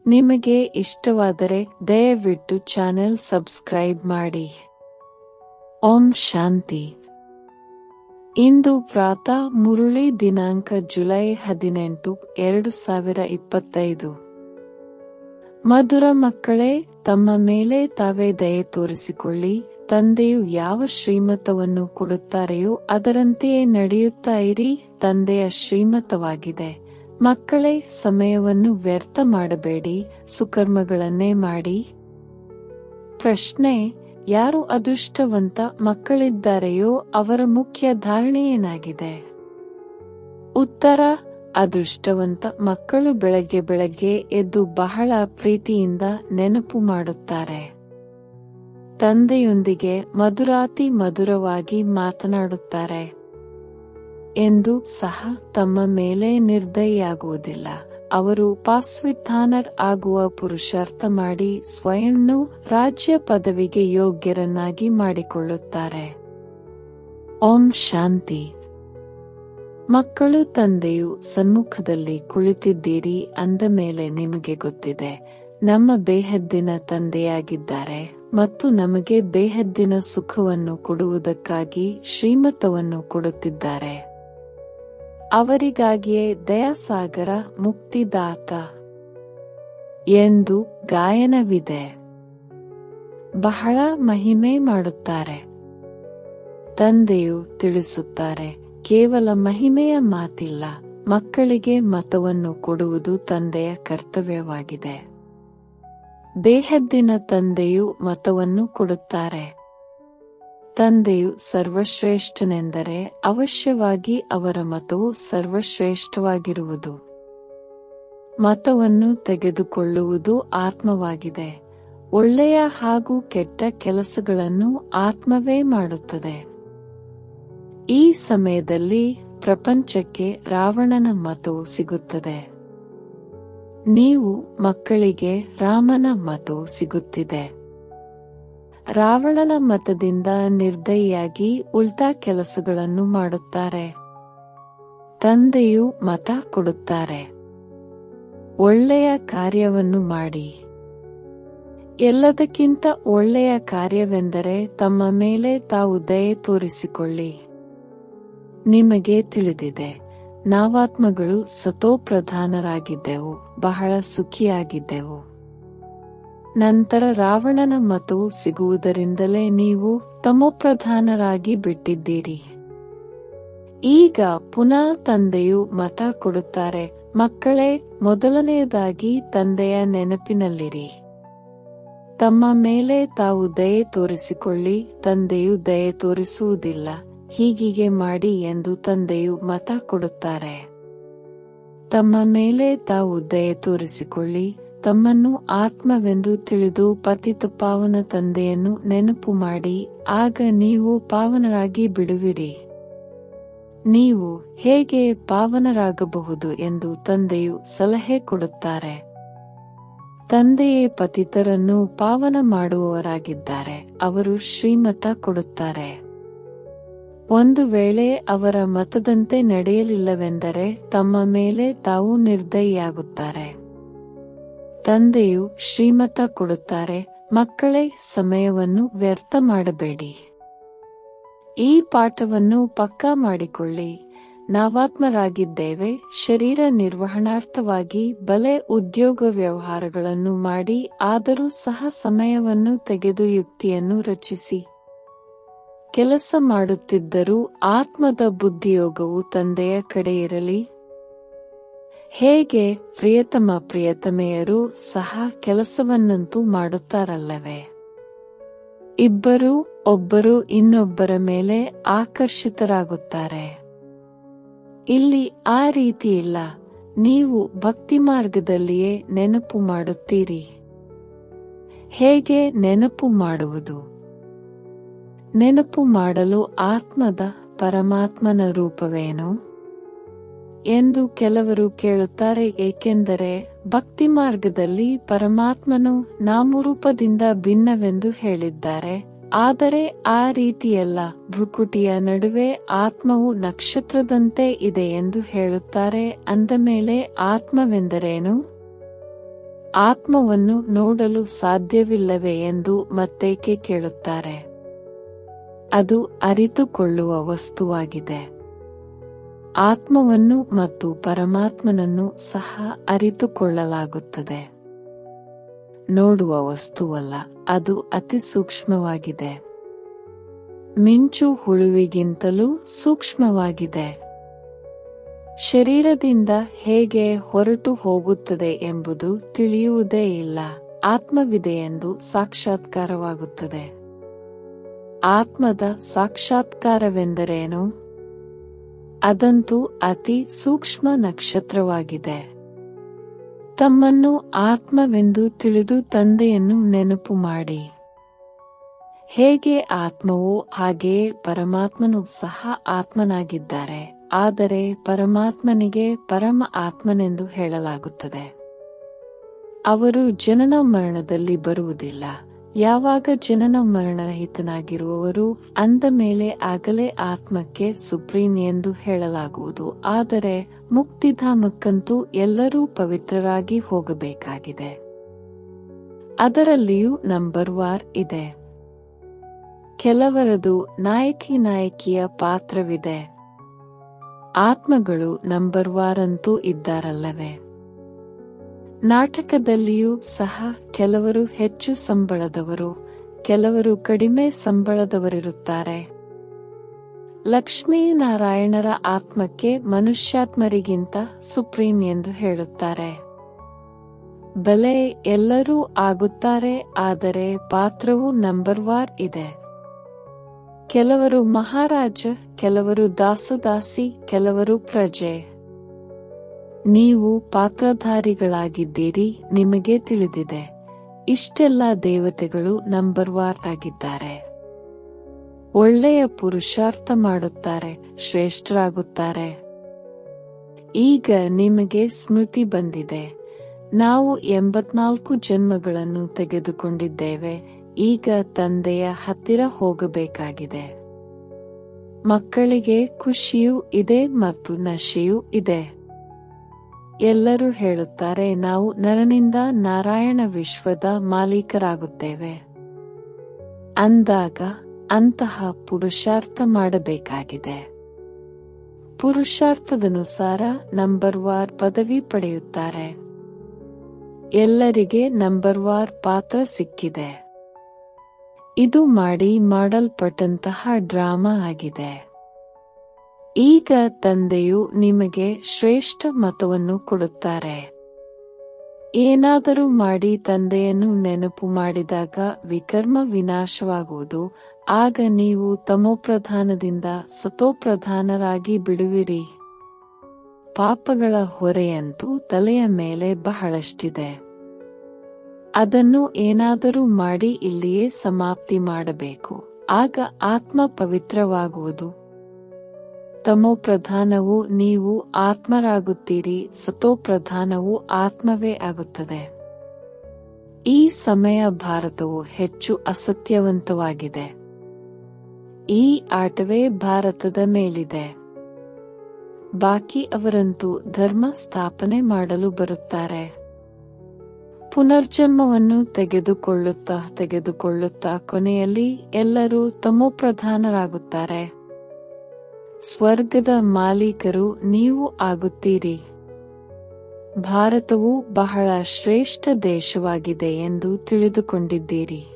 ನಿಮಗೆ ಇಷ್ಟವಾದರೆ ದಯವಿಟ್ಟು ಚಾನೆಲ್ ಸಬ್ಸ್ಕ್ರೈಬ್ ಮಾಡಿ. ಓಂ ಶಾಂತಿ. ಇಂದು ಪ್ರಾತಃ ಮುರುಳಿ ದಿನಾಂಕ ಜುಲೈ 18, 2025. ಮಧುರ ಮಕ್ಕಳೇ, ತಮ್ಮ ಮೇಲೆ ತಾವೇ ದಯೆ ತೋರಿಸಿಕೊಳ್ಳಿ. ತಂದೆಯು ಯಾವ ಶ್ರೀಮತವನ್ನು ಕೊಡುತ್ತಾರೆಯೋ ಅದರಂತೆಯೇ ನಡೆಯುತ್ತಾ ಇರಿ. ತಂದೆಯ ಶ್ರೀಮತವಾಗಿದೆ. ಮಕ್ಕಳೇ, ಸಮಯವನ್ನು ವ್ಯರ್ಥ ಮಾಡಬೇಡಿ, ಸುಕರ್ಮಗಳನ್ನೇ ಮಾಡಿ. ಪ್ರಶ್ನೆ: ಯಾರು ಅದೃಷ್ಟವಂತ ಮಕ್ಕಳಿದ್ದಾರೆಯೋ ಅವರ ಮುಖ್ಯ ಧಾರಣೆ ಏನಾಗಿದೆ? ಉತ್ತರ: ಅದೃಷ್ಟವಂತ ಮಕ್ಕಳು ಬೆಳಗ್ಗೆ ಎದ್ದು ಬಹಳ ಪ್ರೀತಿಯಿಂದ ನೆನಪು ಮಾಡುತ್ತಾರೆ. ತಂದೆಯೊಂದಿಗೆ ಮಧುರವಾಗಿ ಮಾತನಾಡುತ್ತಾರೆ ಎಂದು ಸಹ ತಮ್ಮ ಮೇಲೆ ನಿರ್ದಯಿಯಾಗುವುದಿಲ್ಲ. ಅವರು ಪಾಸ್ವಿಧಾನರ್ ಆಗುವ ಪುರುಷಾರ್ಥ ಮಾಡಿ ಸ್ವಯಂನು ರಾಜ್ಯ ಪದವಿಗೆ ಯೋಗ್ಯರನ್ನಾಗಿ ಮಾಡಿಕೊಳ್ಳುತ್ತಾರೆ. ಓಂ ಶಾಂತಿ. ಮಕ್ಕಳು, ತಂದೆಯು ಸನ್ಮುಖದಲ್ಲಿ ಕುಳಿತಿದ್ದೀರಿ ಅಂದ ಮೇಲೆ ನಿಮಗೆ ಗೊತ್ತಿದೆ, ನಮ್ಮ ಬೇಹದ್ದಿನ ತಂದೆಯಾಗಿದ್ದಾರೆ ಮತ್ತು ನಮಗೆ ಬೇಹದ್ದಿನ ಸುಖವನ್ನು ಕೊಡುವುದಕ್ಕಾಗಿ ಶ್ರೀಮತವನ್ನು ಕೊಡುತ್ತಿದ್ದಾರೆ. ಅವರಿಗಾಗಿಯೇ ದಯಾಸಾಗರ ಮುಕ್ತಿದಾತ ಎಂದು ಗಾಯನವಿದೆ. ಬಹಳ ಮಹಿಮೆ ಮಾಡುತ್ತಾರೆ. ತಂದೆಯು ತಿಳಿಸುತ್ತಾರೆ, ಕೇವಲ ಮಹಿಮೆಯ ಮಾತಿಲ್ಲ, ಮಕ್ಕಳಿಗೆ ಮತವನ್ನು ಕೊಡುವುದು ತಂದೆಯ ಕರ್ತವ್ಯವಾಗಿದೆ. ಬೇಹದ್ದಿನ ತಂದೆಯು ಮತವನ್ನು ಕೊಡುತ್ತಾರೆ. ತಂದೆಯು ಸರ್ವಶ್ರೇಷ್ಠನೆಂದರೆ ಅವಶ್ಯವಾಗಿ ಅವರ ಮತವು ಸರ್ವಶ್ರೇಷ್ಠವಾಗಿರುವುದು. ಮತವನ್ನು ತೆಗೆದುಕೊಳ್ಳುವುದು ಆತ್ಮವಾಗಿದೆ. ಒಳ್ಳೆಯ ಹಾಗೂ ಕೆಟ್ಟ ಕೆಲಸಗಳನ್ನು ಆತ್ಮವೇ ಮಾಡುತ್ತದೆ. ಈ ಸಮಯದಲ್ಲಿ ಪ್ರಪಂಚಕ್ಕೆ ರಾವಣನ ಮತವು ಸಿಗುತ್ತದೆ. ನೀವು ಮಕ್ಕಳಿಗೆ ರಾಮನ ಮತವು ಸಿಗುತ್ತಿದೆ. ರಾವಣನ ಮತದಿಂದ ನಿರ್ದಯಿಯಾಗಿ ಉಲ್ಟಾ ಕೆಲಸಗಳನ್ನು ಮಾಡುತ್ತಾರೆ. ತಂದೆಯು ಮತ ಕೊಡುತ್ತಾರೆ, ಒಳ್ಳೆಯ ಕಾರ್ಯವನ್ನು ಮಾಡಿ. ಎಲ್ಲದಕ್ಕಿಂತ ಒಳ್ಳೆಯ ಕಾರ್ಯವೆಂದರೆ ತಮ್ಮ ಮೇಲೆ ತಾವು ದಯೆ ತೋರಿಸಿಕೊಳ್ಳಿ. ನಿಮಗೆ ತಿಳಿದಿದೆ, ನಾವಾತ್ಮಗಳು ಸತೋಪ್ರಧಾನರಾಗಿದ್ದೆವು, ಬಹಳ ಸುಖಿಯಾಗಿದ್ದೆವು. ನಂತರ ರಾವಣನ ಮತವು ಸಿಗುವುದರಿಂದಲೇ ನೀವು ತಮೋಪ್ರಧಾನರಾಗಿ ಬಿಟ್ಟಿದ್ದೀರಿ. ಈಗ ಪುನಃ ತಂದೆಯು ಮತ ಕೊಡುತ್ತಾರೆ. ಮಕ್ಕಳೇ, ಮೊದಲನೆಯದಾಗಿ ತಂದೆಯ ನೆನಪಿನಲ್ಲಿರಿ. ತಮ್ಮ ಮೇಲೆ ತಾವು ದಯೆ ತೋರಿಸಿಕೊಳ್ಳಿ. ತಂದೆಯು ದಯೆ ತೋರಿಸುವುದಿಲ್ಲ, ಹೀಗೆ ಮಾಡಿ ಎಂದು ತಂದೆಯು ಮತ ಕೊಡುತ್ತಾರೆ. ತಮ್ಮ ಮೇಲೆ ತಾವು ದಯೆ ತೋರಿಸಿಕೊಳ್ಳಿ. ತಮ್ಮನ್ನು ಆತ್ಮವೆಂದು ತಿಳಿದು ಪತಿತ ಪಾವನ ತಂದೆಯನ್ನು ನೆನಪು ಮಾಡಿ, ಆಗ ನೀವು ಪಾವನರಾಗಿ ಬಿಡುವಿರಿ. ನೀವು ಹೇಗೆ ಪಾವನರಾಗಬಹುದು ಎಂದು ತಂದೆಯು ಸಲಹೆ ಕೊಡುತ್ತಾರೆ. ತಂದೆಯೇ ಪತಿತರನ್ನು ಪಾವನ ಮಾಡುವವರಾಗಿದ್ದಾರೆ. ಅವರು ಶ್ರೀಮತ ಕೊಡುತ್ತಾರೆ. ಒಂದು ವೇಳೆ ಅವರ ಮತದಂತೆ ನಡೆಯಲಿಲ್ಲವೆಂದರೆ ತಮ್ಮ ಮೇಲೆ ತಾವು ನಿರ್ದಯಿಯಾಗುತ್ತಾರೆ. ತಂದೆಯು ಶ್ರೀಮತ ಕೊಡುತ್ತಾರೆ. ಮಕ್ಕಳೇ, ಸಮಯವನ್ನು ವ್ಯರ್ಥ ಮಾಡಬೇಡಿ. ಈ ಪಾಠವನ್ನು ಪಕ್ಕಾ ಮಾಡಿಕೊಳ್ಳಿ. ನಾವಾತ್ಮರಾಗಿದ್ದೇವೆ. ಶರೀರ ನಿರ್ವಹಣಾರ್ಥವಾಗಿ ಬಲೆ ಉದ್ಯೋಗ ವ್ಯವಹಾರಗಳನ್ನು ಮಾಡಿ, ಆದರೂ ಸಹ ಸಮಯವನ್ನು ತೆಗೆದು ಯುಕ್ತಿಯನ್ನು ರಚಿಸಿ ಕೆಲಸ ಮಾಡುತ್ತಿದ್ದರೂ ಆತ್ಮದ ಬುದ್ಧಿಯೋಗವು ತಂದೆಯ ಕಡೆ ಇರಲಿ. ಹೇಗೆ ಪ್ರಿಯತಮೆಯರು ಸಹ ಕೆಲಸವನ್ನಂತೂ ಮಾಡುತ್ತಾರಲ್ಲವೇ? ಒಬ್ಬರು ಇನ್ನೊಬ್ಬರ ಮೇಲೆ ಆಕರ್ಷಿತರಾಗುತ್ತಾರೆ. ಇಲ್ಲಿ ಆ ರೀತಿ ಇಲ್ಲ. ನೀವು ಭಕ್ತಿ ಮಾರ್ಗದಲ್ಲಿಯೇ ನೆನಪು ಮಾಡುತ್ತೀರಿ. ಹೇಗೆ ನೆನಪು ಮಾಡುವುದು? ನೆನಪು ಮಾಡಲು ಆತ್ಮದ ಪರಮಾತ್ಮನ ರೂಪವೇನು ಎಂದು ಕೆಲವರು ಕೇಳುತ್ತಾರೆ. ಏಕೆಂದರೆ ಭಕ್ತಿ ಮಾರ್ಗದಲ್ಲಿ ಪರಮಾತ್ಮನು ನಾಮರೂಪದಿಂದ ಭಿನ್ನವೆಂದು ಹೇಳಿದ್ದಾರೆ. ಆದರೆ ಆ ರೀತಿಯಲ್ಲ. ಭ್ರುಕುಟಿಯ ನಡುವೆ ಆತ್ಮವು ನಕ್ಷತ್ರದಂತೆ ಇದೆ ಎಂದು ಹೇಳುತ್ತಾರೆ. ಅಂದಮೇಲೆ ಆತ್ಮವೆಂದರೇನು? ಆತ್ಮವನ್ನು ನೋಡಲು ಸಾಧ್ಯವಿಲ್ಲವೇ ಎಂದು ಮತ್ತೇಕೆ ಕೇಳುತ್ತಾರೆ? ಅದು ಅರಿತುಕೊಳ್ಳುವ ವಸ್ತುವಾಗಿದೆ. ಆತ್ಮವನ್ನು ಮತ್ತು ಪರಮಾತ್ಮನನ್ನು ಸಹ ಅರಿತುಕೊಳ್ಳಲಾಗುತ್ತದೆ. ನೋಡುವ ವಸ್ತುವಲ್ಲ, ಅದು ಅತಿ ಸೂಕ್ಷ್ಮವಾಗಿದೆ. ಮಿಂಚು ಹುಳುವಿಗಿಂತಲೂ ಸೂಕ್ಷ್ಮವಾಗಿದೆ. ಶರೀರದಿಂದ ಹೇಗೆ ಹೊರಟು ಹೋಗುತ್ತದೆ ಎಂಬುದು ತಿಳಿಯುವುದೇ ಇಲ್ಲ. ಆತ್ಮವಿದೆಯೆಂದು ಸಾಕ್ಷಾತ್ಕಾರವಾಗುತ್ತದೆ. ಆತ್ಮದ ಸಾಕ್ಷಾತ್ಕಾರವೆಂದರೇನು? ಅದಂತೂ ಅತಿ ಸೂಕ್ಷ್ಮ ನಕ್ಷತ್ರವಾಗಿದೆ. ತಮ್ಮನ್ನು ಆತ್ಮವೆಂದು ತಿಳಿದು ತಂದೆಯನ್ನು ನೆನಪು ಮಾಡಿ. ಹೇಗೆ ಆತ್ಮವೋ ಹಾಗೆಯೇ ಪರಮಾತ್ಮನು ಸಹ ಆತ್ಮನಾಗಿದ್ದಾರೆ. ಆದರೆ ಪರಮಾತ್ಮನಿಗೆ ಪರಮ ಆತ್ಮನೆಂದು ಹೇಳಲಾಗುತ್ತದೆ. ಅವರು ಜನನ ಮರಣದಲ್ಲಿ ಬರುವುದಿಲ್ಲ. ಯಾವಾಗ ಜನನ ಮರಣರಹಿತನಾಗಿರುವವರು ಅಂದ ಮೇಲೆ ಆಗಲೇ ಆತ್ಮಕ್ಕೆ ಸುಪ್ರೀಂ ಎಂದು ಹೇಳಲಾಗುವುದು. ಆದರೆ ಮುಕ್ತಿಧಾಮಕ್ಕಂತೂ ಎಲ್ಲರೂ ಪವಿತ್ರರಾಗಿ ಹೋಗಬೇಕಾಗಿದೆ. ಅದರಲ್ಲಿಯೂ ನಂಬರ್ ವಾರ್ ಇದೆ. ಕೆಲವರದು ನಾಯಕಿಯ ಪಾತ್ರವಿದೆ. ಆತ್ಮಗಳು ನಂಬರ್ ವಾರಂತೂ ಇದ್ದಾರಲ್ಲವೇ? ನಾಟಕದಲ್ಲಿಯೂ ಸಹ ಕೆಲವರು ಹೆಚ್ಚು ಸಂಬಳದವರು, ಕೆಲವರು ಕಡಿಮೆ ಸಂಬಳದವರಿರುತ್ತಾರೆ. ಲಕ್ಷ್ಮೀನಾರಾಯಣರ ಆತ್ಮಕ್ಕೆ ಮನುಷ್ಯಾತ್ಮರಿಗಿಂತ ಸುಪ್ರೀಂ ಎಂದು ಹೇಳುತ್ತಾರೆ. ಬಲೆ ಎಲ್ಲರೂ ಆಗುತ್ತಾರೆ, ಆದರೆ ಪಾತ್ರವು ನಂಬರ್ ವಾರ್ ಇದೆ. ಕೆಲವರು ಮಹಾರಾಜ, ಕೆಲವರು ದಾಸದಾಸಿ, ಕೆಲವರು ಪ್ರಜೆ. ನೀವು ಪಾತ್ರಧಾರಿಗಳಾಗಿದ್ದೀರಿ. ನಿಮಗೆ ತಿಳಿದಿದೆ, ಇಷ್ಟೆಲ್ಲ ದೇವತೆಗಳು ನಂಬರ್ ವಾರ್ ಆಗಿದ್ದಾರೆ. ಒಳ್ಳೆಯ ಪುರುಷಾರ್ಥ ಮಾಡುತ್ತಾರೆ, ಶ್ರೇಷ್ಠರಾಗುತ್ತಾರೆ. ಈಗ ನಿಮಗೆ ಸ್ಮೃತಿ ಬಂದಿದೆ. ನಾವು 84 ಜನ್ಮಗಳನ್ನು ತೆಗೆದುಕೊಂಡಿದ್ದೇವೆ. ಈಗ ತಂದೆಯ ಹತ್ತಿರ ಹೋಗಬೇಕಾಗಿದೆ. ಮಕ್ಕಳಿಗೆ ಖುಷಿಯೂ ಇದೆ ಮತ್ತು ನಶೆಯೂ ಇದೆ. ಎಲ್ಲರೂ ಹೇಳುತ್ತಾರೆ, ನಾವು ನರನಿಂದ ನಾರಾಯಣ ವಿಶ್ವದ ಮಾಲೀಕರಾಗುತ್ತೇವೆ. ಅಂದಾಗ ಅಂತಹ ಪುರುಷಾರ್ಥ ಮಾಡಬೇಕಾಗಿದೆ. ಪುರುಷಾರ್ಥದನುಸಾರ ನಂಬರ್ ವಾರ್ ಪದವಿ ಪಡೆಯುತ್ತಾರೆ. ಎಲ್ಲರಿಗೆ ನಂಬರ್ ವಾರ್ ಪಾತ್ರ ಸಿಕ್ಕಿದೆ. ಇದು ಮಾಡಲ್ಪಟ್ಟಂತಹ ಡ್ರಾಮಾ ಆಗಿದೆ. ಈಗ ತಂದೆಯು ನಿಮಗೆ ಶ್ರೇಷ್ಠ ಮತವನ್ನು ಕೊಡುತ್ತಾರೆ. ಏನಾದರೂ ಮಾಡಿ ತಂದೆಯನ್ನು ನೆನಪು ಮಾಡಿದಾಗ ವಿಕರ್ಮ ವಿನಾಶವಾಗುವುದು. ಆಗ ನೀವು ತಮೋಪ್ರಧಾನದಿಂದ ಸತೋಪ್ರಧಾನರಾಗಿ ಬಿಡುವಿರಿ. ಪಾಪಗಳ ಹೊರೆಯಂತೂ ತಲೆಯ ಮೇಲೆ ಬಹಳಷ್ಟಿದೆ. ಅದನ್ನು ಏನಾದರೂ ಮಾಡಿ ಇಲ್ಲಿಯೇ ಸಮಾಪ್ತಿ ಮಾಡಬೇಕು. ಆಗ ಆತ್ಮ ಪವಿತ್ರವಾಗುವುದು. ತಮೋಪ್ರಧಾನವು ನೀವು ಆತ್ಮರಾಗುತ್ತೀರಿ, ಸತೋಪ್ರಧಾನವು ಆತ್ಮವೇ ಆಗುತ್ತದೆ. ಈ ಸಮಯ ಭಾರತವು ಹೆಚ್ಚು ಅಸತ್ಯವಂತವಾಗಿದೆ. ಈ ಆಟವೇ ಭಾರತದ ಮೇಲಿದೆ. ಬಾಕಿ ಅವರಂತೂ ಧರ್ಮ ಸ್ಥಾಪನೆ ಮಾಡಲು ಬರುತ್ತಾರೆ. ಪುನರ್ಜನ್ಮವನ್ನು ತೆಗೆದುಕೊಳ್ಳುತ್ತಾ ಕೊನೆಯಲ್ಲಿ ಎಲ್ಲರೂ ತಮೋಪ್ರಧಾನರಾಗುತ್ತಾರೆ. ಸ್ವರ್ಗದ ಮಾಲೀಕರು ನೀವು ಆಗುತ್ತೀರಿ. ಭಾರತವು ಬಹಳ ಶ್ರೇಷ್ಠ ದೇಶವಾಗಿದೆ ಎಂದು ತಿಳಿದುಕೊಂಡಿದ್ದೀರಿ.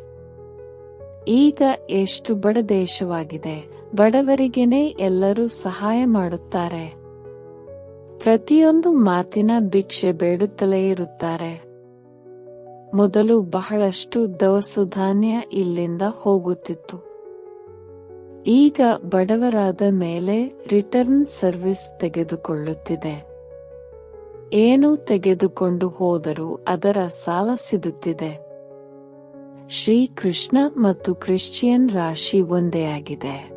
ಈಗ ಎಷ್ಟು ಬಡ ದೇಶವಾಗಿದೆ. ಬಡವರಿಗೇನೆ ಎಲ್ಲರೂ ಸಹಾಯ ಮಾಡುತ್ತಾರೆ. ಪ್ರತಿಯೊಂದು ಮಾತಿನ ಭಿಕ್ಷೆ ಬೇಡುತ್ತಲೇ ಇರುತ್ತಾರೆ. ಮೊದಲು ಬಹಳಷ್ಟು ದವಸ ಧಾನ್ಯ ಇಲ್ಲಿಂದ ಹೋಗುತ್ತಿತ್ತು. ಈಗ ಬಡವರಾದ ಮೇಲೆ ರಿಟರ್ನ್ ಸರ್ವಿಸ್ ತೆಗೆದುಕೊಳ್ಳುತ್ತಿದೆ. ಏನು ತೆಗೆದುಕೊಂಡು ಹೋದರೂ ಅದರ ಸಾಲ ಸಿಗುತ್ತಿದೆ. ಶ್ರೀಕೃಷ್ಣ ಮತ್ತು ಕ್ರಿಶ್ಚಿಯನ್ ರಾಶಿ ಒಂದೇ ಆಗಿದೆ.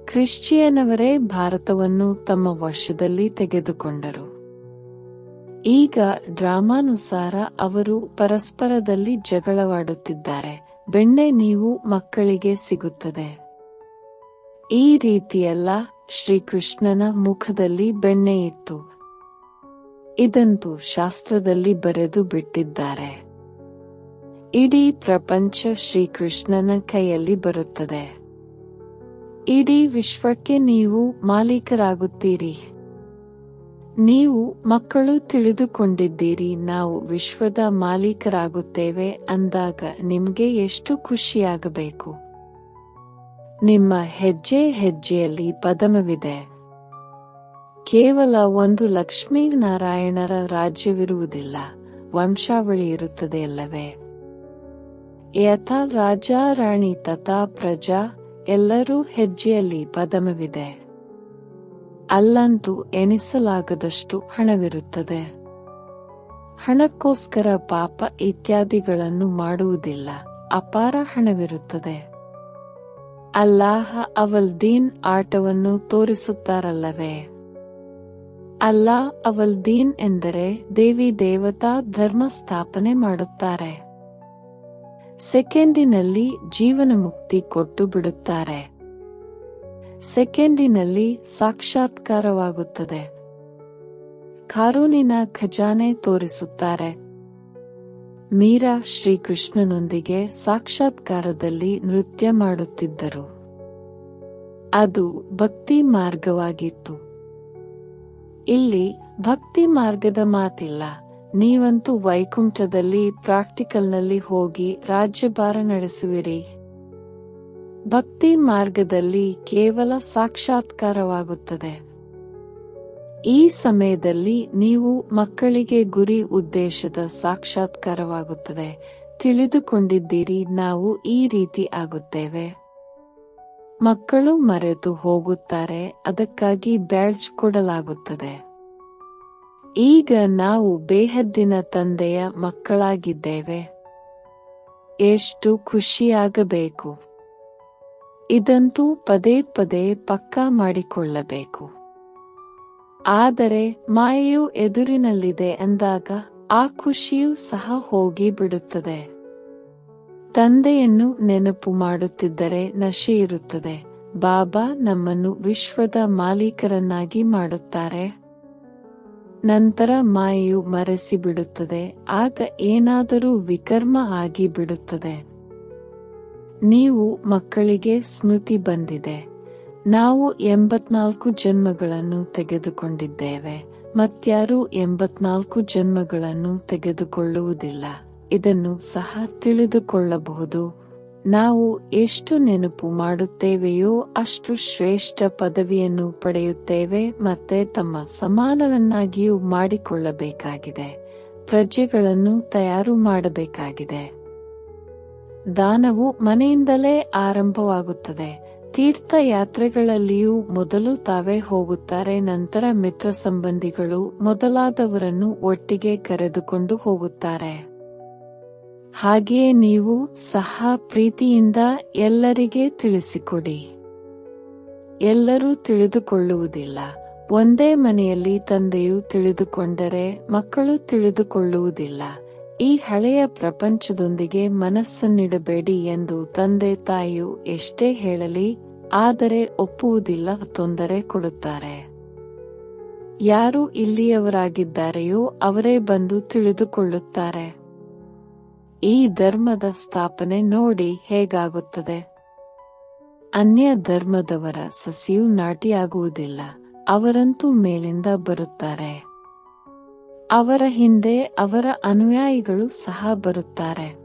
ಕ್ರಿಶ್ಚಿಯನವರೇ ಭಾರತವನ್ನು ತಮ್ಮ ವಶದಲ್ಲಿ ತೆಗೆದುಕೊಂಡರು. ಈಗ ಡ್ರಾಮಾನುಸಾರ ಅವರು ಪರಸ್ಪರದಲ್ಲಿ ಜಗಳವಾಡುತ್ತಿದ್ದಾರೆ. ಬೆಣ್ಣೆ ನೀವು ಮಕ್ಕಳಿಗೆ ಸಿಗುತ್ತದೆ. ಈ ರೀತಿಯಲ್ಲ, ಶ್ರೀಕೃಷ್ಣನ ಮುಖದಲ್ಲಿ ಬೆಣ್ಣೆ ಇತ್ತು. ಇದಂತೂ ಶಾಸ್ತ್ರದಲ್ಲಿ ಬರೆದು ಬಿಟ್ಟಿದ್ದಾರೆ. ಇಡೀ ಪ್ರಪಂಚ ಶ್ರೀಕೃಷ್ಣನ ಕೈಯಲ್ಲಿ ಬರುತ್ತದೆ. ಇಡೀ ವಿಶ್ವಕ್ಕೆ ನೀವು ಮಾಲೀಕರಾಗುತ್ತೀರಿ. ನೀವು ಮಕ್ಕಳು ತಿಳಿದುಕೊಂಡಿದ್ದೀರಿ ನಾವು ವಿಶ್ವದ ಮಾಲೀಕರಾಗುತ್ತೇವೆ ಅಂದಾಗ ನಿಮಗೆ ಎಷ್ಟು ಖುಷಿಯಾಗಬೇಕು. ನಿಮ್ಮ ಹೆಜ್ಜೆ ಹೆಜ್ಜೆಯಲ್ಲಿ ಪದಮವಿದೆ. ಕೇವಲ ಒಂದು ಲಕ್ಷ್ಮೀನಾರಾಯಣರ ರಾಜ್ಯವಿರುವುದಿಲ್ಲ, ವಂಶಾವಳಿ ಇರುತ್ತದೆ ಅಲ್ಲವೇ? ಯಥಾ ರಾಜ ರಾಣಿ ತಥಾ ಪ್ರಜಾ, ಎಲ್ಲರೂ ಹೆಜ್ಜೆಯಲ್ಲಿ ಪದಮವಿದೆ. ಅಲ್ಲಂತೂ ಎಣಿಸಲಾಗದಷ್ಟು ಹಣವಿರುತ್ತದೆ. ಹಣಕ್ಕೋಸ್ಕರ ಪಾಪ ಇತ್ಯಾದಿಗಳನ್ನು ಮಾಡುವುದಿಲ್ಲ, ಅಪಾರ ಹಣವಿರುತ್ತದೆ. ಅಲ್ಲಾಹ ಅವಲ್ ದೀನ್ ಆಟವನ್ನು ತೋರಿಸುತ್ತಾರಲ್ಲವೇ? ಅಲ್ಲಾ ಅವಲ್ ದೀನ್ ಎಂದರೆ ದೇವಿ ದೇವತಾ ಧರ್ಮ ಸ್ಥಾಪನೆ ಮಾಡುತ್ತಾರೆ. ಸೆಕೆಂಡಿನಲ್ಲಿ ಜೀವನ ಮುಕ್ತಿ ಕೊಟ್ಟು ಬಿಡುತ್ತಾರೆ. ಸೆಕೆಂಡಿನಲ್ಲಿ ಸಾಕ್ಷಾತ್ಕಾರವಾಗುತ್ತದೆ. ಕಾನೂನಿನ ಖಜಾನೆ ತೋರಿಸುತ್ತಾರೆ. ಮೀರಾ ಶ್ರೀಕೃಷ್ಣನೊಂದಿಗೆ ಸಾಕ್ಷಾತ್ಕಾರದಲ್ಲಿ ನೃತ್ಯ ಮಾಡುತ್ತಿದ್ದರು. ಅದು ಭಕ್ತಿ ಮಾರ್ಗವಾಗಿತ್ತು. ಇಲ್ಲಿ ಭಕ್ತಿ ಮಾರ್ಗದ ಮಾತಿಲ್ಲ. ನೀವಂತೂ ವೈಕುಂಠದಲ್ಲಿ ಪ್ರಾಕ್ಟಿಕಲ್ನಲ್ಲಿ ಹೋಗಿ ರಾಜ್ಯಭಾರ ನಡೆಸುವಿರಿ. ಭಕ್ತಿ ಮಾರ್ಗದಲ್ಲಿ ಕೇವಲ ಸಾಕ್ಷಾತ್ಕಾರವಾಗುತ್ತದೆ. ಈ ಸಮಯದಲ್ಲಿ ನೀವು ಮಕ್ಕಳಿಗೆ ಗುರಿ ಉದ್ದೇಶದ ಸಾಕ್ಷಾತ್ಕಾರವಾಗುತ್ತದೆ. ತಿಳಿದುಕೊಂಡಿದ್ದೀರಿ ನಾವು ಈ ರೀತಿ ಆಗುತ್ತೇವೆ. ಮಕ್ಕಳು ಮರೆತು ಹೋಗುತ್ತಾರೆ, ಅದಕ್ಕಾಗಿ ಬ್ಯಾಡ್ಜ್ ಕೊಡಲಾಗುತ್ತದೆ. ಈಗ ನಾವು ಬೇಹದ್ದಿನ ತಂದೆಯ ಮಕ್ಕಳಾಗಿದ್ದೇವೆ. ಎಷ್ಟು ಖುಷಿಯಾಗಬೇಕು. ಇದಂತೂ ಪದೇ ಪದೇ ಪಕ್ಕಾ ಮಾಡಿಕೊಳ್ಳಬೇಕು. ಆದರೆ ಮಾಯೆಯು ಎದುರಿನಲ್ಲಿದೆ ಎಂದಾಗ ಆ ಖುಷಿಯೂ ಸಹ ಹೋಗಿ ಬಿಡುತ್ತದೆ. ತಂದೆಯನ್ನು ನೆನಪು ಮಾಡುತ್ತಿದ್ದರೆ ನಶೆ ಇರುತ್ತದೆ. ಬಾಬಾ ನಮ್ಮನ್ನು ವಿಶ್ವದ ಮಾಲೀಕರನ್ನಾಗಿ ಮಾಡುತ್ತಾರೆ. ನಂತರ ಮಾಯೆಯು ಮರೆಸಿ ಬಿಡುತ್ತದೆ. ಆಗ ಏನಾದರೂ ವಿಕರ್ಮ ಆಗಿ ಬಿಡುತ್ತದೆ. ನೀವು ಮಕ್ಕಳಿಗೆ ಸ್ಮೃತಿ ಬಂದಿದೆ. ನಾವು 84 ಜನ್ಮಗಳನ್ನು ತೆಗೆದುಕೊಂಡಿದ್ದೇವೆ, ಮತ್ಯಾರೂ 84 ಜನ್ಮಗಳನ್ನು ತೆಗೆದುಕೊಳ್ಳುವುದಿಲ್ಲ. ಇದನ್ನು ಸಹ ತಿಳಿದುಕೊಳ್ಳಬಹುದು. ನಾವು ಎಷ್ಟು ನೆನಪು ಮಾಡುತ್ತೇವೆಯೋ ಅಷ್ಟು ಶ್ರೇಷ್ಠ ಪದವಿಯನ್ನು ಪಡೆಯುತ್ತೇವೆ. ಮತ್ತೆ ತಮ್ಮ ಸಮಾನರನ್ನಾಗಿಯೂ ಮಾಡಿಕೊಳ್ಳಬೇಕಾಗಿದೆ. ಪ್ರಜೆಗಳನ್ನು ತಯಾರು ಮಾಡಬೇಕಾಗಿದೆ. ದಾನವು ಮನೆಯಿಂದಲೇ ಆರಂಭವಾಗುತ್ತದೆ. ತೀರ್ಥಯಾತ್ರೆಗಳಲ್ಲಿಯೂ ಮೊದಲು ತಾವೇ ಹೋಗುತ್ತಾರೆ, ನಂತರ ಮಿತ್ರ ಸಂಬಂಧಿಗಳು ಮೊದಲಾದವರನ್ನು ಒಟ್ಟಿಗೆ ಕರೆದುಕೊಂಡು ಹೋಗುತ್ತಾರೆ. ಹಾಗೆಯೇ ನೀವು ಸಹ ಪ್ರೀತಿಯಿಂದ ಎಲ್ಲರಿಗೆ ತಿಳಿಸಿಕೊಡಿ. ಎಲ್ಲರೂ ತಿಳಿದುಕೊಳ್ಳುವುದಿಲ್ಲ. ಒಂದೇ ಮನೆಯಲ್ಲಿ ತಂದೆಯು ತಿಳಿದುಕೊಂಡರೆ ಮಕ್ಕಳು ತಿಳಿದುಕೊಳ್ಳುವುದಿಲ್ಲ. ಈ ಹಳೆಯ ಪ್ರಪಂಚದೊಂದಿಗೆ ಮನಸ್ಸನ್ನಿಡಬೇಡಿ ಎಂದು ತಂದೆ ತಾಯಿಯು ಎಷ್ಟೇ ಹೇಳಲಿ, ಆದರೆ ಒಪ್ಪುವುದಿಲ್ಲ, ತೊಂದರೆ ಕೊಡುತ್ತಾರೆ. ಯಾರು ಇಲ್ಲಿಯವರಾಗಿದ್ದಾರೆಯೋ ಅವರೇ ಬಂದು ತಿಳಿದುಕೊಳ್ಳುತ್ತಾರೆ. ಈ ಧರ್ಮದ ಸ್ಥಾಪನೆ ನೋಡಿ ಹೇಗಾಗುತ್ತದೆ. ಅನ್ಯ ಧರ್ಮದವರ ಸಸಿಯು ನಾಟಿಯಾಗುವುದಿಲ್ಲ, ಅವರಂತೂ ಮೇಲಿಂದ ಬರುತ್ತಾರೆ. ಅವರ ಹಿಂದೆ ಅವರ ಅನುಯಾಯಿಗಳು ಸಹ ಬರುತ್ತಾರೆ.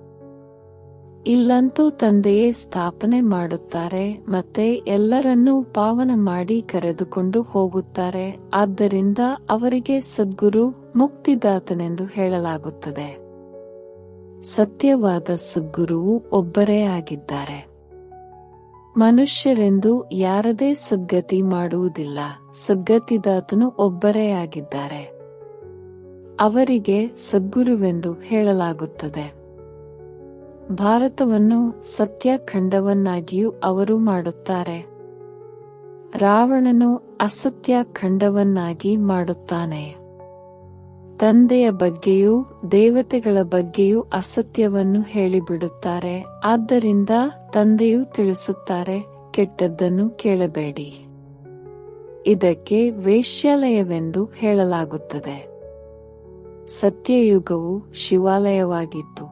ಇಲ್ಲಂತೂ ತಂದೆಯೇ ಸ್ಥಾಪನೆ ಮಾಡುತ್ತಾರೆ, ಮತ್ತೆ ಎಲ್ಲರನ್ನೂ ಪಾವನ ಮಾಡಿ ಕರೆದುಕೊಂಡು ಹೋಗುತ್ತಾರೆ. ಆದ್ದರಿಂದ ಅವರಿಗೆ ಸದ್ಗುರು ಮುಕ್ತಿದಾತನೆಂದು ಹೇಳಲಾಗುತ್ತದೆ. ಸತ್ಯವಾದ ಸದ್ಗುರುವು ಒಬ್ಬರೇ ಆಗಿದ್ದಾರೆ. ಮನುಷ್ಯರೆಂದು ಯಾರದೇ ಸದ್ಗತಿ ಮಾಡುವುದಿಲ್ಲ. ಸದ್ಗತಿದಾತನು ಒಬ್ಬರೇ ಆಗಿದ್ದಾರೆ. ಅವರಿಗೆ ಸದ್ಗುರುವೆಂದು ಹೇಳಲಾಗುತ್ತದೆ. ಭಾರತವನ್ನು ಸತ್ಯ ಖಂಡವನ್ನಾಗಿಯೂ ಅವರು ಮಾಡುತ್ತಾರೆ. ರಾವಣನು ಅಸತ್ಯ ಖಂಡವನ್ನಾಗಿ ಮಾಡುತ್ತಾನೆ. ತಂದೆಯ ಬಗ್ಗೆಯೂ ದೇವತೆಗಳ ಬಗ್ಗೆಯೂ ಅಸತ್ಯವನ್ನು ಹೇಳಿಬಿಡುತ್ತಾರೆ. ಆದ್ದರಿಂದ ತಂದೆಯು ತಿಳಿಸುತ್ತಾರೆ, ಕೆಟ್ಟದ್ದನ್ನು ಕೇಳಬೇಡಿ. ಇದಕ್ಕೆ ವೇಶ್ಯಾಲಯವೆಂದು ಹೇಳಲಾಗುತ್ತದೆ. ಸತ್ಯಯುಗವು ಶಿವಾಲಯವಾಗಿತ್ತು.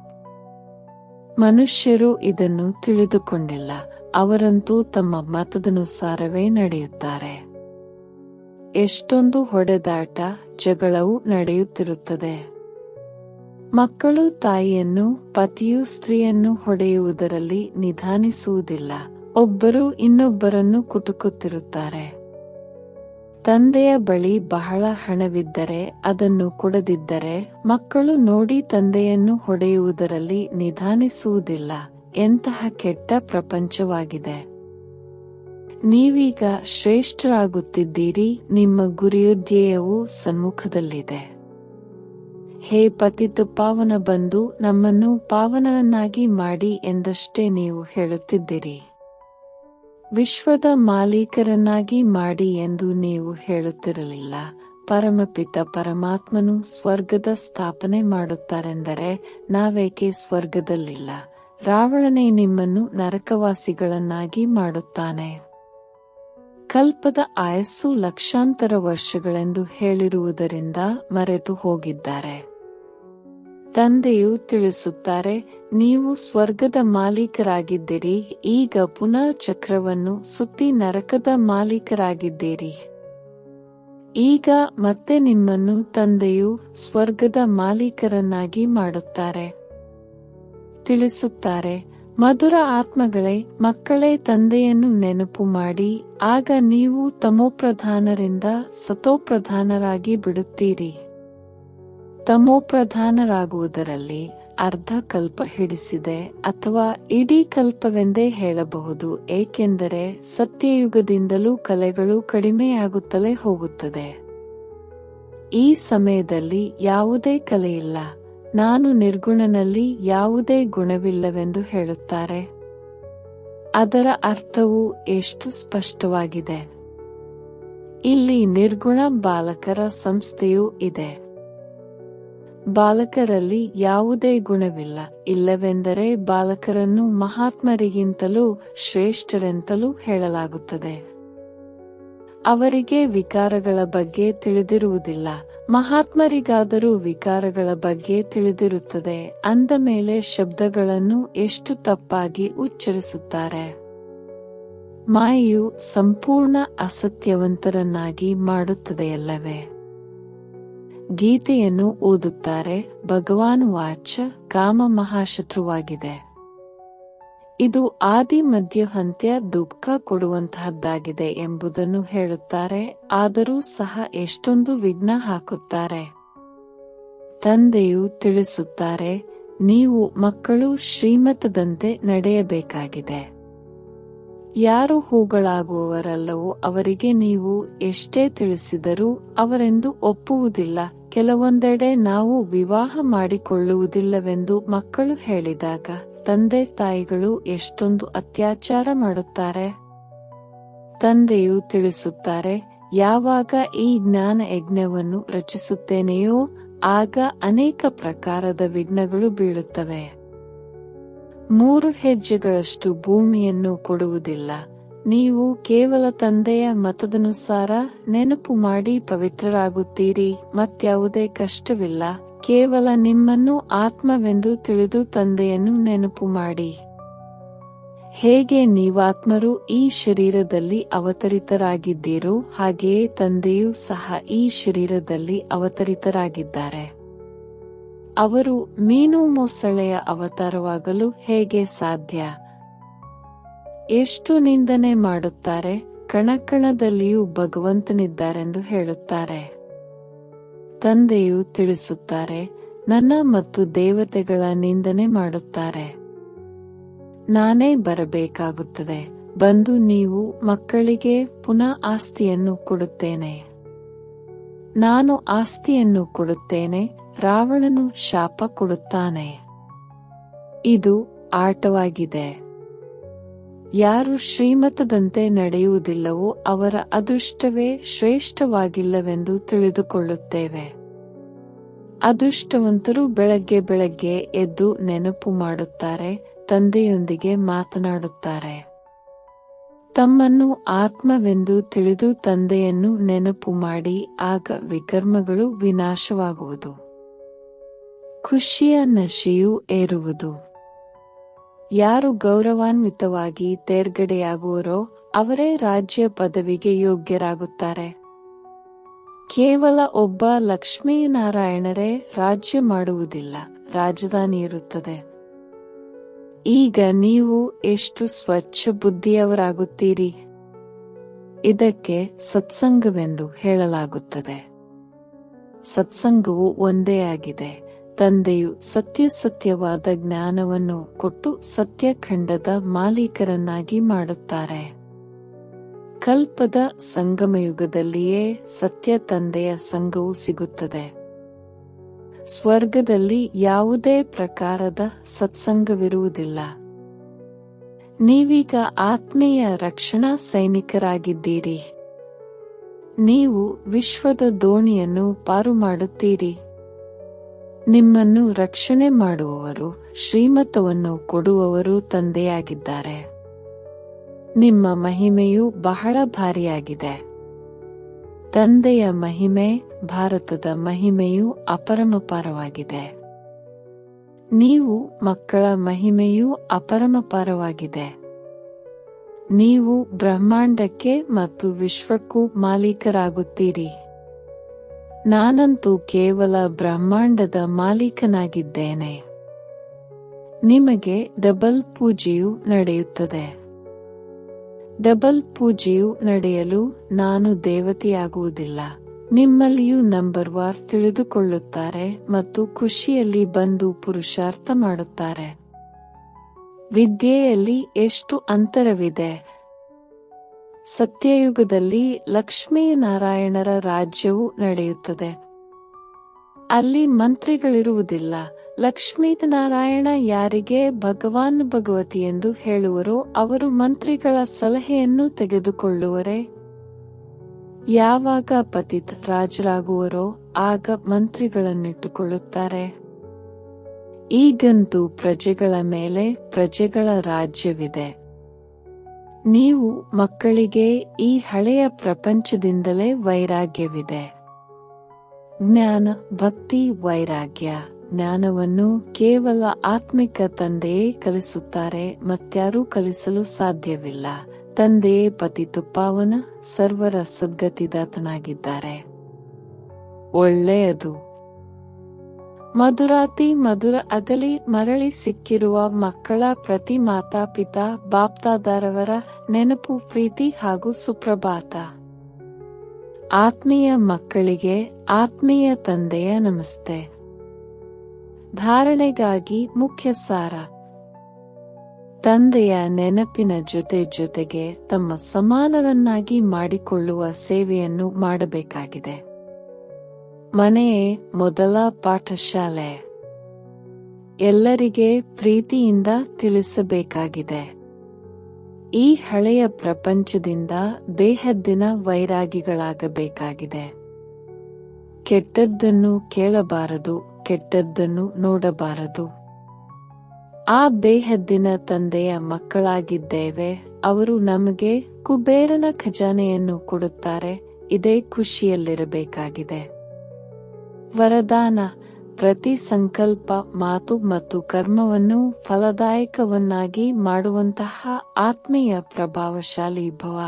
ಮನುಷ್ಯರು ಇದನ್ನು ತಿಳಿದುಕೊಂಡಿಲ್ಲ. ಅವರಂತೂ ತಮ್ಮ ಮತದನುಸಾರವೇ ನಡೆಯುತ್ತಾರೆ. ಎಷ್ಟೊಂದು ಹೊಡೆದಾಟ, ಜಗಳವು ನಡೆಯುತ್ತಿರುತ್ತದೆ. ಮಕ್ಕಳು ತಾಯಿಯನ್ನು, ಪತಿಯು ಸ್ತ್ರೀಯನ್ನು ಹೊಡೆಯುವುದರಲ್ಲಿ ನಿಧಾನಿಸುವುದಿಲ್ಲ. ಒಬ್ಬರು ಇನ್ನೊಬ್ಬರನ್ನು ಕುಟುಕುತ್ತಿರುತ್ತಾರೆ. ತಂದೆಯ ಬಳಿ ಬಹಳ ಹಣವಿದ್ದರೆ ಅದನ್ನು ಕೊಡದಿದ್ದರೆ ಮಕ್ಕಳು ನೋಡಿ ತಂದೆಯನ್ನು ಹೊಡೆಯುವುದರಲ್ಲಿ ನಿಧಾನಿಸುವುದಿಲ್ಲ. ಎಂತಹ ಕೆಟ್ಟ ಪ್ರಪಂಚವಾಗಿದೆ. ನೀವೀಗ ಶ್ರೇಷ್ಠರಾಗುತ್ತಿದ್ದೀರಿ. ನಿಮ್ಮ ಗುರಿಯೋಧ್ಯೇಯವು ಸನ್ಮುಖದಲ್ಲಿದೆ. ಹೇ ಪತಿತ ಪಾವನ ಬಂದು ನಮ್ಮನ್ನು ಪಾವನನ್ನಾಗಿ ಮಾಡಿ ಎಂದಷ್ಟೇ ನೀವು ಹೇಳುತ್ತಿದ್ದೀರಿ. ವಿಶ್ವದ ಮಾಲೀಕರನ್ನಾಗಿ ಮಾಡಿ ಎಂದು ನೀವು ಹೇಳುತ್ತಿರಲಿಲ್ಲ. ಪರಮಪಿತ ಪರಮಾತ್ಮನು ಸ್ವರ್ಗದ ಸ್ಥಾಪನೆ ಮಾಡುತ್ತಾರೆಂದರೆ ನಾವೇಕೆ ಸ್ವರ್ಗದಲ್ಲಿಲ್ಲ? ರಾವಣನೇ ನಿಮ್ಮನ್ನು ನರಕವಾಸಿಗಳನ್ನಾಗಿ ಮಾಡುತ್ತಾನೆ. ಕಲ್ಪದ ಆಯಸ್ಸು ಲಕ್ಷಾಂತರ ವರ್ಷಗಳೆಂದು ಹೇಳಿರುವುದರಿಂದ ಮರೆತು ಹೋಗಿದ್ದಾರೆ. ತಂದೆಯು ತಿಳಿಸುತ್ತಾರೆ, ನೀವು ಸ್ವರ್ಗದ ಮಾಲೀಕರಾಗಿದ್ದೀರಿ. ಈಗ ಪುನಃ ಚಕ್ರವನ್ನು ಸುತ್ತಿ ನರಕದ ಮಾಲೀಕರಾಗಿದ್ದೀರಿ. ಈಗ ಮತ್ತೆ ನಿಮ್ಮನ್ನು ತಂದೆಯು ಸ್ವರ್ಗದ ಮಾಲೀಕರನ್ನಾಗಿ ಮಾಡುತ್ತಾರೆ. ತಿಳಿಸುತ್ತಾರೆ, ಮಧುರ ಆತ್ಮಗಳೇ, ಮಕ್ಕಳೇ, ತಂದೆಯನ್ನು ನೆನಪು ಮಾಡಿ. ಆಗ ನೀವು ತಮೋಪ್ರಧಾನರಿಂದ ಸತೋಪ್ರಧಾನರಾಗಿ ಬಿಡುತ್ತೀರಿ. ತಮೋಪ್ರಧಾನರಾಗುವುದರಲ್ಲಿ ಅರ್ಧ ಕಲ್ಪ ಹಿಡಿಸಿದೆ, ಅಥವಾ ಇಡೀ ಕಲ್ಪವೆಂದೇ ಹೇಳಬಹುದು. ಏಕೆಂದರೆ ಸತ್ಯಯುಗದಿಂದಲೂ ಕಲೆಗಳು ಕಡಿಮೆಯಾಗುತ್ತಲೇ ಹೋಗುತ್ತದೆ. ಈ ಸಮಯದಲ್ಲಿ ಯಾವುದೇ ಕಲೆಯಿಲ್ಲ. ನಾನು ನಿರ್ಗುಣನಲ್ಲಿ ಯಾವುದೇ ಗುಣವಿಲ್ಲವೆಂದು ಹೇಳುತ್ತಾರೆ. ಅದರ ಅರ್ಥವು ಎಷ್ಟು ಸ್ಪಷ್ಟವಾಗಿದೆ. ಇಲ್ಲಿ ನಿರ್ಗುಣ ಬಾಲಕರ ಸಂಸ್ಥೆಯೂ ಇದೆ. ಬಾಲಕರಲ್ಲಿ ಯಾವುದೇ ಗುಣವಿಲ್ಲ. ಇಲ್ಲವೆಂದರೆ ಬಾಲಕರನ್ನು ಮಹಾತ್ಮರಿಗಿಂತಲೂ ಶ್ರೇಷ್ಠರೆಂತಲೂ ಹೇಳಲಾಗುತ್ತದೆ. ಅವರಿಗೆ ವಿಕಾರಗಳ ಬಗ್ಗೆ ತಿಳಿದಿರುವುದಿಲ್ಲ. ಮಹಾತ್ಮರಿಗಾದರೂ ವಿಕಾರಗಳ ಬಗ್ಗೆ ತಿಳಿದಿರುತ್ತದೆ. ಅಂದ ಮೇಲೆ ಶಬ್ದಗಳನ್ನು ಎಷ್ಟು ತಪ್ಪಾಗಿ ಉಚ್ಚರಿಸುತ್ತಾರೆ. ಮಾಯೆಯು ಸಂಪೂರ್ಣ ಅಸತ್ಯವಂತರನ್ನಾಗಿ ಮಾಡುತ್ತದೆಯಲ್ಲವೇ? ಗೀತೆಯನ್ನು ಓದುತ್ತಾರೆ. ಭಗವಾನ್ ವಾಚ ಕಾಮ ಮಹಾಶತ್ರುವಾಗಿದೆ. ಇದು ಆದಿ ಮಧ್ಯ ಅಂತ್ಯ ದುಃಖ ಕೊಡುವಂತಹದ್ದಾಗಿದೆ ಎಂಬುದನ್ನು ಹೇಳುತ್ತಾರೆ. ಆದರೂ ಸಹ ಎಷ್ಟೊಂದು ವಿಘ್ನ ಹಾಕುತ್ತಾರೆ. ತಂದೆಯು ತಿಳಿಸುತ್ತಾರೆ, ನೀವು ಮಕ್ಕಳು ಶ್ರೀಮತದಂತೆ ನಡೆಯಬೇಕಾಗಿದೆ. ಯಾರು ಹೂಗಳಾಗುವವರಲ್ಲವೋ ಅವರಿಗೆ ನೀವು ಎಷ್ಟೇ ತಿಳಿಸಿದರೂ ಅವರೆಂದು ಒಪ್ಪುವುದಿಲ್ಲ. ಕೆಲವೊಂದೆಡೆ ನಾವು ವಿವಾಹ ಮಾಡಿಕೊಳ್ಳುವುದಿಲ್ಲವೆಂದು ಮಕ್ಕಳು ಹೇಳಿದಾಗ ತಂದೆ ತಾಯಿಗಳು ಎಷ್ಟೊಂದು ಅತ್ಯಾಚಾರ ಮಾಡುತ್ತಾರೆ. ತಂದೆಯು ತಿಳಿಸುತ್ತಾರೆ, ಯಾವಾಗ ಈ ಜ್ಞಾನ ಯಜ್ಞವನ್ನು ರಚಿಸುತ್ತೇನೆಯೋ ಆಗ ಅನೇಕ ಪ್ರಕಾರದ ವಿಘ್ನಗಳು ಬೀಳುತ್ತವೆ. 3 ಹೆಜ್ಜೆಗಳಷ್ಟು ಭೂಮಿಯನ್ನು ಕೊಡುವುದಿಲ್ಲ. ನೀವು ಕೇವಲ ತಂದೆಯ ಮತದನುಸಾರ ನೆನಪು ಮಾಡಿ ಪವಿತ್ರರಾಗುತ್ತೀರಿ. ಮತ್ಯಾವುದೇ ಕಷ್ಟವಿಲ್ಲ. ಕೇವಲ ನಿಮ್ಮನ್ನು ಆತ್ಮವೆಂದು ತಿಳಿದು ತಂದೆಯನ್ನು ನೆನಪು ಮಾಡಿ. ಹೇಗೆ ನೀವಾತ್ಮರು ಈ ಶರೀರದಲ್ಲಿ ಅವತರಿತರಾಗಿದ್ದೀರೋ ಹಾಗೆಯೇ ತಂದೆಯೂ ಸಹ ಈ ಶರೀರದಲ್ಲಿ ಅವತರಿತರಾಗಿದ್ದಾರೆ. ಅವರು ಮೀನು ಮೊಸಳೆಯ ಅವತಾರವಾಗಲು ಹೇಗೆ ಸಾಧ್ಯ? ಎಷ್ಟು ನಿಂದನೆ ಮಾಡುತ್ತಾರೆ. ಕಣಕಣದಲ್ಲಿಯೂ ಭಗವಂತನಿದ್ದಾರೆಂದು ಹೇಳುತ್ತಾರೆ. ತಂದೆಯು ತಿಳಿಸುತ್ತಾರೆ, ನನ್ನ ಮತ್ತು ದೇವತೆಗಳ ನಿಂದನೆ ಮಾಡುತ್ತಾರೆ. ನಾನೇ ಬರಬೇಕಾಗುತ್ತದೆ. ಬಂದು ನೀವು ಮಕ್ಕಳಿಗೆ ಪುನಃ ಆಸ್ತಿಯನ್ನು ಕೊಡುತ್ತೇನೆ. ನಾನು ಆಸ್ತಿಯನ್ನು ಕೊಡುತ್ತೇನೆ. ರಾವಣನು ಶಾಪ ಕೊಡುತ್ತಾನೆ. ಇದು ಆಟವಾಗಿದೆ. ಯಾರು ಶ್ರೀಮತದಂತೆ ನಡೆಯುವುದಿಲ್ಲವೋ ಅವರ ಅದೃಷ್ಟವೇ ಶ್ರೇಷ್ಠವಾಗಿಲ್ಲವೆಂದು ತಿಳಿದುಕೊಳ್ಳುತ್ತೇವೆ. ಅದೃಷ್ಟವಂತರು ಬೆಳಗ್ಗೆ ಬೆಳಗ್ಗೆ ಎದ್ದು ನೆನಪು ಮಾಡುತ್ತಾರೆ, ತಂದೆಯೊಂದಿಗೆ ಮಾತನಾಡುತ್ತಾರೆ. ತಮ್ಮನ್ನು ಆತ್ಮವೆಂದು ತಿಳಿದು ತಂದೆಯನ್ನು ನೆನಪು ಮಾಡಿ, ಆಗ ವಿಕರ್ಮಗಳು ವಿನಾಶವಾಗುವುದು. ಖುಷಿಯ ನಶೆಯು ಏರುವುದು. ಯಾರು ಗೌರವಾನ್ವಿತವಾಗಿ ತೇರ್ಗಡೆಯಾಗುವರೋ ಅವರೇ ರಾಜ್ಯ ಪದವಿಗೆ ಯೋಗ್ಯರಾಗುತ್ತಾರೆ. ಕೇವಲ ಒಬ್ಬ ಲಕ್ಷ್ಮೀನಾರಾಯಣರೇ ರಾಜ್ಯ ಮಾಡುವುದಿಲ್ಲ, ರಾಜಧಾನಿ ಇರುತ್ತದೆ. ಈಗ ನೀವು ಎಷ್ಟು ಸ್ವಚ್ಛ ಬುದ್ಧಿಯವರಾಗುತ್ತೀರಿ. ಇದಕ್ಕೆ ಸತ್ಸಂಗವೆಂದು ಹೇಳಲಾಗುತ್ತದೆ. ಸತ್ಸಂಗವು ಒಂದೇ ಆಗಿದೆ. ತಂದೆಯು ಸತ್ಯವಾದ ಜ್ಞಾನವನ್ನು ಕೊಟ್ಟು ಸತ್ಯಖಂಡದ ಮಾಲೀಕರನ್ನಾಗಿ ಮಾಡುತ್ತಾರೆ. ಕಲ್ಪದ ಸಂಗಮಯುಗದಲ್ಲಿಯೇ ಸತ್ಯ ತಂದೆಯ ಸಂಘವು ಸಿಗುತ್ತದೆ. ಸ್ವರ್ಗದಲ್ಲಿ ಯಾವುದೇ ಪ್ರಕಾರದ ಸತ್ಸಂಗವಿರುವುದಿಲ್ಲ. ನೀವೀಗ ಆತ್ಮೀಯ ರಕ್ಷಣಾ ಸೈನಿಕರಾಗಿದ್ದೀರಿ. ನೀವು ವಿಶ್ವದ ದೋಣಿಯನ್ನು ಪಾರು ಮಾಡುತ್ತೀರಿ. ನಿಮ್ಮನ್ನು ರಕ್ಷಣೆ ಮಾಡುವವರು, ಶ್ರೀಮತವನ್ನು ಕೊಡುವವರು ತಂದೆಯಾಗಿದ್ದಾರೆ. ನಿಮ್ಮ ಮಹಿಮೆಯು ಬಹಳ ಭಾರಿಯಾಗಿದೆ. ತಂದೆಯ ಮಹಿಮೆ, ಭಾರತದ ಮಹಿಮೆಯು ಅಪರಮಪಾರವಾಗಿದೆ. ನೀವು ಮಕ್ಕಳ ಮಹಿಮೆಯೂ ಅಪರಮಪಾರವಾಗಿದೆ. ನೀವು ಬ್ರಹ್ಮಾಂಡಕ್ಕೆ ಮತ್ತು ವಿಶ್ವಕ್ಕೂ ಮಾಲೀಕರಾಗುತ್ತೀರಿ. ನಾನಂತೂ ಕೇವಲ ಬ್ರಹ್ಮಾಂಡದ ಮಾಲೀಕನಾಗಿದ್ದೇನೆ. ನಿಮಗೆ ಡಬಲ್ ಪೂಜೆಯು ನಡೆಯುತ್ತದೆ. ಡಬಲ್ ಪೂಜೆಯು ನಡೆಯಲು ನಾನು ದೇವತೆಯಾಗುವುದಿಲ್ಲ. ನಿಮ್ಮಲ್ಲಿಯೂ ನಂಬರ್ ವಾರ್ ತಿಳಿದುಕೊಳ್ಳುತ್ತಾರೆ ಮತ್ತು ಖುಷಿಯಲ್ಲಿ ಬಂದು ಪುರುಷಾರ್ಥ ಮಾಡುತ್ತಾರೆ. ವಿದ್ಯೆಯಲ್ಲಿ ಎಷ್ಟು ಅಂತರವಿದೆ. ಸತ್ಯಯುಗದಲ್ಲಿ ಲಕ್ಷ್ಮೀನಾರಾಯಣರ ರಾಜ್ಯವು ನಡೆಯುತ್ತದೆ. ಅಲ್ಲಿ ಮಂತ್ರಿಗಳಿರುವುದಿಲ್ಲ. ಲಕ್ಷ್ಮೀನಾರಾಯಣ ಯಾರಿಗೆ ಭಗವಾನ್ ಭಗವತಿ ಎಂದು ಹೇಳುವರೋ ಅವರು ಮಂತ್ರಿಗಳ ಸಲಹೆಯನ್ನು ತೆಗೆದುಕೊಳ್ಳುವರೇ. ಯಾವಾಗ ಪತಿತ ರಾಜರಾಗುವರೋ ಆಗ ಮಂತ್ರಿಗಳನ್ನಿಟ್ಟುಕೊಳ್ಳುತ್ತಾರೆ. ಈಗಂತೂ ಪ್ರಜೆಗಳ ಮೇಲೆ ಪ್ರಜೆಗಳ ರಾಜ್ಯವಿದೆ. ನೀವು ಮಕ್ಕಳಿಗೆ ಈ ಹಳೆಯ ಪ್ರಪಂಚದಿಂದಲೇ ವೈರಾಗ್ಯವಿದೆ. ಜ್ಞಾನ, ಭಕ್ತಿ, ವೈರಾಗ್ಯ. ಜ್ಞಾನವನ್ನು ಕೇವಲ ಆತ್ಮಿಕ ತಂದೆಯೇ ಕಲಿಸುತ್ತಾರೆ, ಮತ್ಯಾರೂ ಕಲಿಸಲು ಸಾಧ್ಯವಿಲ್ಲ. ತಂದೆಯೇ ಪತಿತ ಪಾವನ ಸರ್ವರ ಸದ್ಗತಿದಾತನಾಗಿದ್ದಾರೆ. ಒಳ್ಳೆಯದು. ಮಧುರಾತಿ ಮಧುರ ಅಗಲಿ ಮರಳಿ ಸಿಕ್ಕಿರುವ ಮಕ್ಕಳ ಪ್ರತಿ ಮಾತಾಪಿತಾ ಬಾಪ್ದಾದರವರ ನೆನಪು, ಪ್ರೀತಿ ಹಾಗೂ ಸುಪ್ರಭಾತ. ಆತ್ಮೀಯ ಮಕ್ಕಳಿಗೆ ಆತ್ಮೀಯ ತಂದೆಯ ನಮಸ್ತೆ. ಧಾರಣೆಗಾಗಿ ಮುಖ್ಯ ಸಾರ. ತಂದೆಯ ನೆನಪಿನ ಜೊತೆಗೆ ತಮ್ಮ ಸಮಾನರನ್ನಾಗಿ ಮಾಡಿಕೊಳ್ಳುವ ಸೇವೆಯನ್ನು ಮಾಡಬೇಕಾಗಿದೆ. ಮನೆಯೇ ಮೊದಲ ಪಾಠಶಾಲೆ. ಎಲ್ಲರಿಗೆ ಪ್ರೀತಿಯಿಂದ ತಿಳಿಸಬೇಕಾಗಿದೆ. ಈ ಹಳೆಯ ಪ್ರಪಂಚದಿಂದ ಬೇಹದ್ದಿನ ವೈರಾಗಿಗಳಾಗಬೇಕಾಗಿದೆ. ಕೆಟ್ಟದ್ದನ್ನು ಕೇಳಬಾರದು, ಕೆಟ್ಟದ್ದನ್ನು ನೋಡಬಾರದು. ಆ ಬೇಹದ್ದಿನ ತಂದೆಯ ಮಕ್ಕಳಾಗಿದ್ದೇವೆ. ಅವರು ನಮಗೆ ಕುಬೇರನ ಖಜಾನೆಯನ್ನು ಕೊಡುತ್ತಾರೆ. ಇದೇ ಖುಷಿಯಲ್ಲಿರಬೇಕಾಗಿದೆ. ವರದಾನ: ಪ್ರತಿ ಸಂಕಲ್ಪ, ಮಾತು ಮತ್ತು ಕರ್ಮವನ್ನು ಫಲದಾಯಕವನ್ನಾಗಿ ಮಾಡುವಂತಹ ಆತ್ಮೀಯ ಪ್ರಭಾವಶಾಲಿ ಭವ.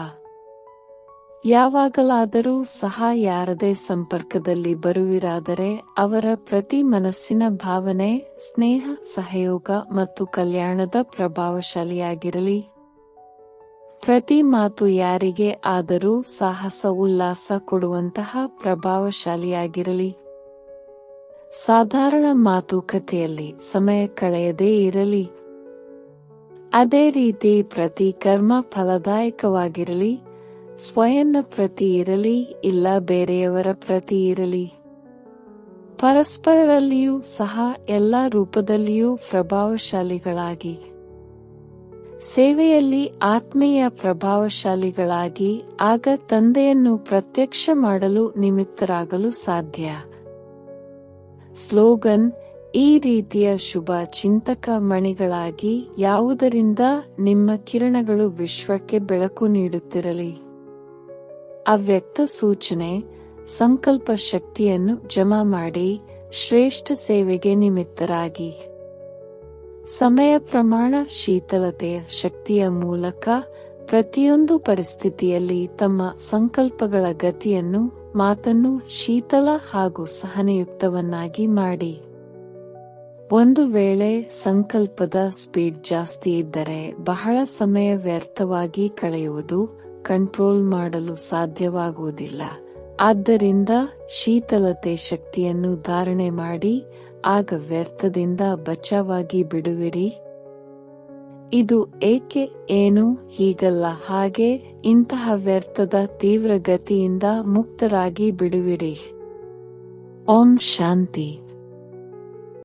ಯಾವಾಗಲಾದರೂ ಸಹ ಯಾರದೇ ಸಂಪರ್ಕದಲ್ಲಿ ಬರುವಿರಾದರೆ ಅವರ ಪ್ರತಿ ಮನಸ್ಸಿನ ಭಾವನೆ ಸ್ನೇಹ, ಸಹಯೋಗ ಮತ್ತು ಕಲ್ಯಾಣದ ಪ್ರಭಾವಶಾಲಿಯಾಗಿರಲಿ. ಪ್ರತಿ ಮಾತು ಯಾರಿಗೆ ಆದರೂ ಸಾಹಸ, ಉಲ್ಲಾಸ ಕೊಡುವಂತಹ ಪ್ರಭಾವಶಾಲಿಯಾಗಿರಲಿ. ಸಾಧಾರಣ ಮಾತುಕತೆಯಲ್ಲಿ ಸಮಯ ಕಳೆಯದೇ ಇರಲಿ. ಅದೇ ರೀತಿ ಪ್ರತಿ ಕರ್ಮ ಫಲದಾಯಕವಾಗಿರಲಿ. ಸ್ವಯಂನ ಪ್ರತಿ ಇರಲಿ, ಇಲ್ಲ ಬೇರೆಯವರ ಪ್ರತಿ ಇರಲಿ. ಪರಸ್ಪರರಲ್ಲಿಯೂ ಸಹ ಎಲ್ಲ ರೂಪದಲ್ಲಿಯೂ ಪ್ರಭಾವಶಾಲಿಗಳಾಗಿ. ಸೇವೆಯಲ್ಲಿ ಆತ್ಮೀಯ ಪ್ರಭಾವಶಾಲಿಗಳಾಗಿ. ಆಗ ತಂದೆಯನ್ನು ಪ್ರತ್ಯಕ್ಷ ಮಾಡಲು ನಿಮಿತ್ತರಾಗಲು ಸಾಧ್ಯ. ಸ್ಲೋಗನ್: ಈ ರೀತಿಯ ಶುಭ ಚಿಂತಕ ಮಣಿಗಳಾಗಿ ಯಾವುದರಿಂದ ನಿಮ್ಮ ಕಿರಣಗಳು ವಿಶ್ವಕ್ಕೆ ಬೆಳಕು ನೀಡುತ್ತಿರಲಿ. ಅವ್ಯಕ್ತ ಸೂಚನೆ: ಸಂಕಲ್ಪ ಶಕ್ತಿಯನ್ನು ಜಮಾ ಮಾಡಿ ಶ್ರೇಷ್ಠ ಸೇವೆಗೆ ನಿಮಿತ್ತರಾಗಿ. ಸಮಯ ಪ್ರಮಾಣ ಶೀತಲತೆಯ ಶಕ್ತಿಯ ಮೂಲಕ ಪ್ರತಿಯೊಂದು ಪರಿಸ್ಥಿತಿಯಲ್ಲಿ ತಮ್ಮ ಸಂಕಲ್ಪಗಳ ಗತಿಯನ್ನು ಮಾತನ್ನು ಶೀತಲ ಹಾಗೂ ಸಹನೆಯುಕ್ತವನ್ನಾಗಿ ಮಾಡಿ. ಒಂದು ವೇಳೆ ಸಂಕಲ್ಪದ ಸ್ಪೀಡ್ ಜಾಸ್ತಿ ಇದ್ದರೆ ಬಹಳ ಸಮಯ ವ್ಯರ್ಥವಾಗಿ ಕಳೆಯುವುದು ಕಂಟ್ರೋಲ್ ಮಾಡಲು ಸಾಧ್ಯವಾಗುವುದಿಲ್ಲ. ಆದ್ದರಿಂದ ಶೀತಲತೆ ಶಕ್ತಿಯನ್ನು ಧಾರಣೆ ಮಾಡಿ, ಆಗ ವ್ಯರ್ಥದಿಂದ ಬಚಾವಾಗಿ ಬಿಡುವಿರಿ. ಇದು ಏಕೆ, ಏನು, ಹೀಗಲ್ಲ, ಹಾಗೆ, ಇಂತಹ ವ್ಯರ್ಥದ ತೀವ್ರ ಗತಿಯಿಂದ ಮುಕ್ತರಾಗಿ ಬಿಡುವಿರಿ. ಓಂ ಶಾಂತಿ.